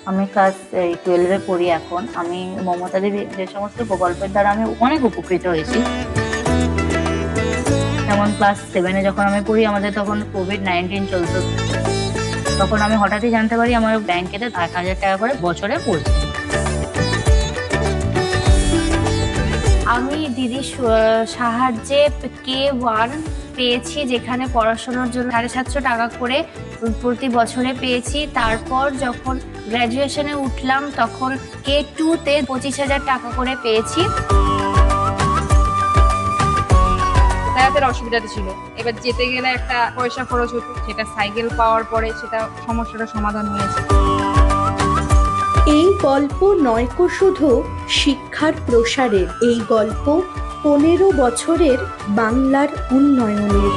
আমি ক্লাস 12-এ পড়ি এখন। আমি মমতা দেবীর যে সমস্ত প্রকল্পের দ্বারা আমি অনেক উপকৃত হয়েছি। যেমন ক্লাস 7-এ যখন আমি পড়ি, আমাদের তখন কোভিড-19 চলতো। তখন আমি হঠাৎই জানতে পারি আমার ব্যাংকেতে 1,000 টাকা করে বছরে পড়ছে। আমি দিদির সাহায্যে K1 পেয়েছি, যেখানে পড়াশোনার জন্য 750 টাকা করে প্রতি বছরে পেয়েছি। তারপর যখন গ্র্যাজুয়েশনে উঠলাম তখন K2-তে 25,000 টাকা করে পেয়েছি। যাতায়াতের অসুবিধাটা ছিল, এবার যেতে গেলে একটা পয়সা খরচ হতো, সেটা সাইকেল পাওয়ার পরে সেটা সমস্যাটা সমাধান হয়েছে। এই গল্প নয়কো শুধু শিক্ষার প্রসারের, এই গল্প 15 বছরের বাংলার উন্নয়নের।